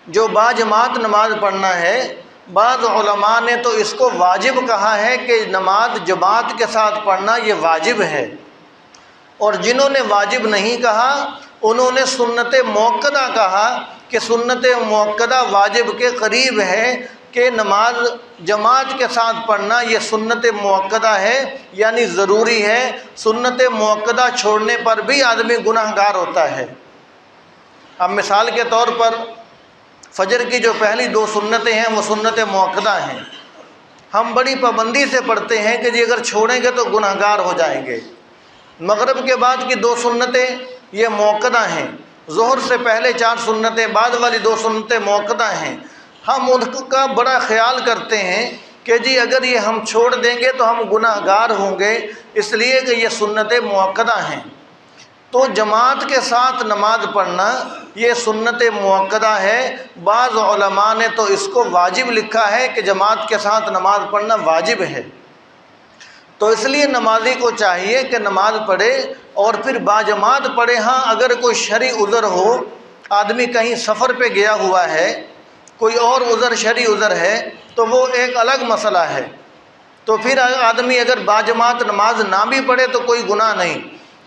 جو باجماعت نماز پڑھنا ہے، بعض علماء نے تو اس کو واجب کہا ہے کہ نماز جماعت کے ساتھ پڑھنا یہ واجب ہے، اور جنہوں نے واجب نہیں کہا انہوں نے سنت مؤکدہ کہا کہ سنت مؤکدہ واجب کے قریب ہے، کہ نماز جماعت کے ساتھ پڑھنا یہ سنت مؤکدہ ہے، یعنی ضروری ہے۔ سنت مؤکدہ چھوڑنے پر بھی آدمی گناہ گار ہوتا ہے۔ اب مثال کے طور پر فجر کی جو پہلی 2 سنتیں ہیں وہ سنت مؤکدہ ہیں، ہم بڑی پابندی سے پڑھتے ہیں کہ جی اگر چھوڑیں گے تو گناہ گار ہو جائیں گے۔ مغرب کے بعد کی 2 سنتیں یہ مؤکدہ ہیں، ظہر سے پہلے 4 سنتیں، بعد والی 2 سنتیں مؤکدہ ہیں۔ ہم ان کا بڑا خیال کرتے ہیں کہ جی اگر یہ ہم چھوڑ دیں گے تو ہم گناہ گار ہوں گے، اس لیے کہ یہ سنتیں مؤکدہ ہیں۔ تو جماعت کے ساتھ نماز پڑھنا یہ سنت مؤکدہ ہے، بعض علماء نے تو اس کو واجب لکھا ہے کہ جماعت کے ساتھ نماز پڑھنا واجب ہے۔ تو اس لیے نمازی کو چاہیے کہ نماز پڑھے اور پھر باجماعت پڑھے۔ ہاں اگر کوئی شرعی عذر ہو، آدمی کہیں سفر پہ گیا ہوا ہے، کوئی اور عذر شرعی عذر ہے تو وہ ایک الگ مسئلہ ہے، تو پھر آدمی اگر باجماعت نماز نہ بھی پڑھے تو کوئی گناہ نہیں،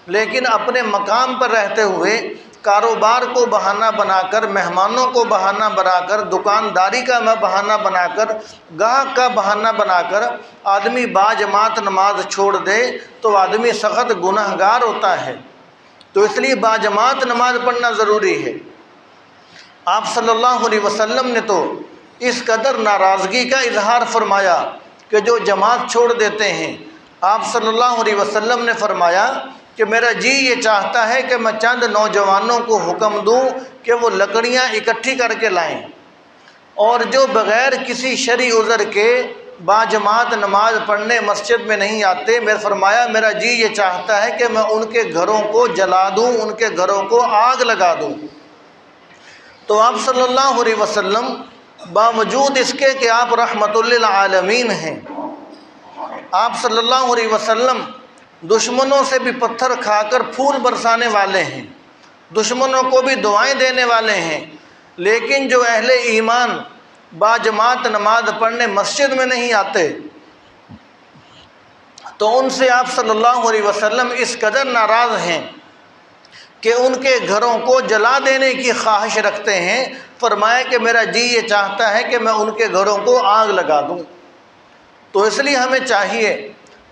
لیکن اپنے مقام پر رہتے ہوئے کاروبار کو بہانہ بنا کر، مہمانوں کو بہانہ بنا کر، دکانداری کا بہانہ بنا کر، گاہک کا بہانہ بنا کر آدمی باجماعت نماز چھوڑ دے تو آدمی سخت گناہ گار ہوتا ہے۔ تو اس لیے باجماعت نماز پڑھنا ضروری ہے۔ آپ صلی اللہ علیہ وسلم نے تو اس قدر ناراضگی کا اظہار فرمایا کہ جو جماعت چھوڑ دیتے ہیں، آپ صلی اللہ علیہ وسلم نے فرمایا کہ میرا جی یہ چاہتا ہے کہ میں چند نوجوانوں کو حکم دوں کہ وہ لکڑیاں اکٹھی کر کے لائیں، اور جو بغیر کسی شرعی عذر کے باجماعت نماز پڑھنے مسجد میں نہیں آتے، میں فرمایا میرا جی یہ چاہتا ہے کہ میں ان کے گھروں کو جلا دوں، ان کے گھروں کو آگ لگا دوں۔ تو آپ صلی اللہ علیہ وسلم باوجود اس کے کہ آپ رحمت للعالمین ہیں، آپ صلی اللہ علیہ وسلم دشمنوں سے بھی پتھر کھا کر پھول برسانے والے ہیں، دشمنوں کو بھی دعائیں دینے والے ہیں، لیکن جو اہل ایمان باجماعت نماز پڑھنے مسجد میں نہیں آتے تو ان سے آپ صلی اللہ علیہ وسلم اس قدر ناراض ہیں کہ ان کے گھروں کو جلا دینے کی خواہش رکھتے ہیں۔ فرمایا کہ میرا جی یہ چاہتا ہے کہ میں ان کے گھروں کو آگ لگا دوں۔ تو اس لیے ہمیں چاہیے،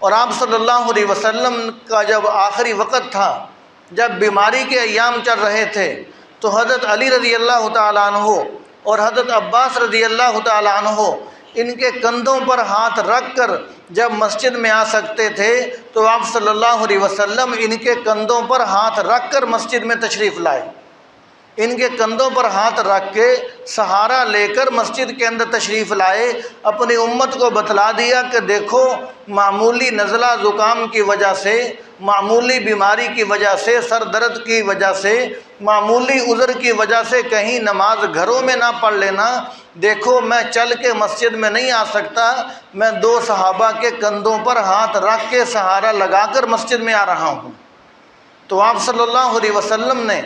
اور آپ صلی اللہ علیہ وسلم کا جب آخری وقت تھا، جب بیماری کے ایام چل رہے تھے، تو حضرت علی رضی اللہ تعالیٰ عنہ اور حضرت عباس رضی اللہ تعالیٰ عنہ ان کے کندھوں پر ہاتھ رکھ کر جب مسجد میں آ سکتے تھے تو آپ صلی اللہ علیہ وسلم ان کے کندھوں پر ہاتھ رکھ کر مسجد میں تشریف لائے، ان کے کندھوں پر ہاتھ رکھ کے سہارا لے کر مسجد کے اندر تشریف لائے، اپنی امت کو بتلا دیا کہ دیکھو معمولی نزلہ زکام کی وجہ سے، معمولی بیماری کی وجہ سے، سر درد کی وجہ سے، معمولی عذر کی وجہ سے کہیں نماز گھروں میں نہ پڑھ لینا، دیکھو میں چل کے مسجد میں نہیں آ سکتا، میں 2 صحابہ کے کندھوں پر ہاتھ رکھ کے سہارا لگا کر مسجد میں آ رہا ہوں۔ تو آپ صلی اللہ علیہ وسلم نے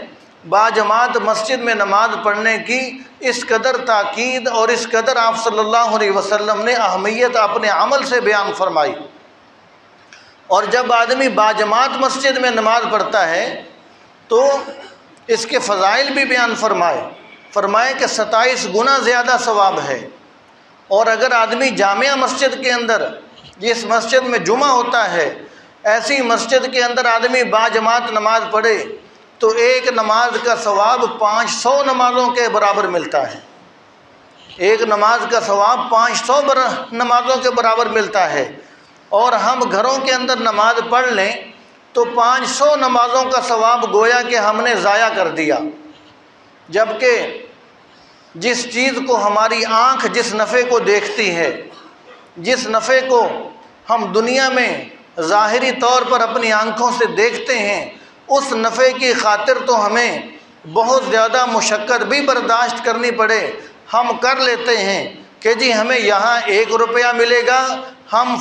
باجماعت مسجد میں نماز پڑھنے کی اس قدر تاکید اور اس قدر آپ صلی اللہ علیہ وسلم نے اہمیت اپنے عمل سے بیان فرمائی۔ اور جب آدمی باجماعت مسجد میں نماز پڑھتا ہے تو اس کے فضائل بھی بیان فرمائے کہ 27 گنا زیادہ ثواب ہے۔ اور اگر آدمی جامعہ مسجد کے اندر، جس مسجد میں جمعہ ہوتا ہے، ایسی مسجد کے اندر آدمی باجماعت نماز پڑھے تو ایک نماز کا ثواب 500 نمازوں کے برابر ملتا ہے، ایک نماز کا ثواب 500 نمازوں کے برابر ملتا ہے۔ اور ہم گھروں کے اندر نماز پڑھ لیں تو 500 نمازوں کا ثواب گویا کہ ہم نے ضائع کر دیا، جبکہ جس چیز کو ہماری آنکھ جس نفع کو دیکھتی ہے، جس نفع کو ہم دنیا میں ظاہری طور پر اپنی آنکھوں سے دیکھتے ہیں، اس نفع کی خاطر تو ہمیں بہت زیادہ مشقت بھی برداشت کرنی پڑے، ہم کر لیتے ہیں کہ جی ہمیں یہاں 1 روپیہ ملے گا، ہم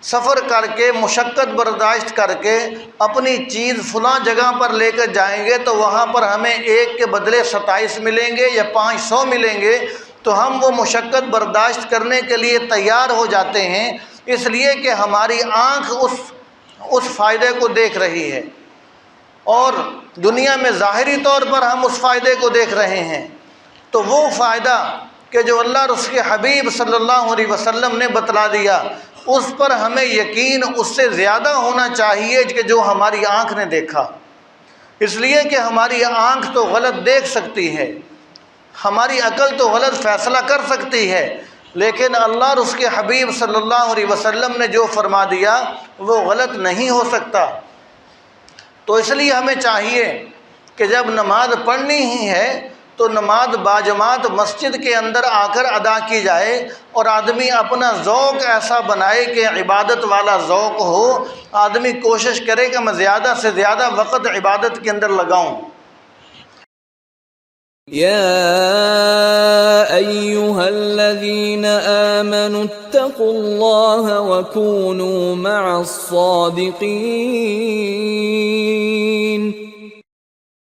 سفر کر کے مشقت برداشت کر کے اپنی چیز فلاں جگہ پر لے کر جائیں گے تو وہاں پر ہمیں ایک کے بدلے 27 ملیں گے یا 500 ملیں گے، تو ہم وہ مشقت برداشت کرنے کے لیے تیار ہو جاتے ہیں، اس لیے کہ ہماری آنکھ اس فائدے کو دیکھ رہی ہے، اور دنیا میں ظاہری طور پر ہم اس فائدے کو دیکھ رہے ہیں۔ تو وہ فائدہ کہ جو اللہ اور اس کے حبیب صلی اللہ علیہ وسلم نے بتلا دیا، اس پر ہمیں یقین اس سے زیادہ ہونا چاہیے کہ جو ہماری آنکھ نے دیکھا، اس لیے کہ ہماری آنکھ تو غلط دیکھ سکتی ہے، ہماری عقل تو غلط فیصلہ کر سکتی ہے، لیکن اللہ اور اس کے حبیب صلی اللہ علیہ وسلم نے جو فرما دیا وہ غلط نہیں ہو سکتا۔ تو اس لیے ہمیں چاہیے کہ جب نماز پڑھنی ہی ہے تو نماز باجماعت مسجد کے اندر آ کر ادا کی جائے، اور آدمی اپنا ذوق ایسا بنائے کہ عبادت والا ذوق ہو، آدمی کوشش کرے کہ میں زیادہ سے زیادہ وقت عبادت کے اندر لگاؤں۔ يا أيها الذين آمنوا اتقوا الله وكونوا مع الصادقين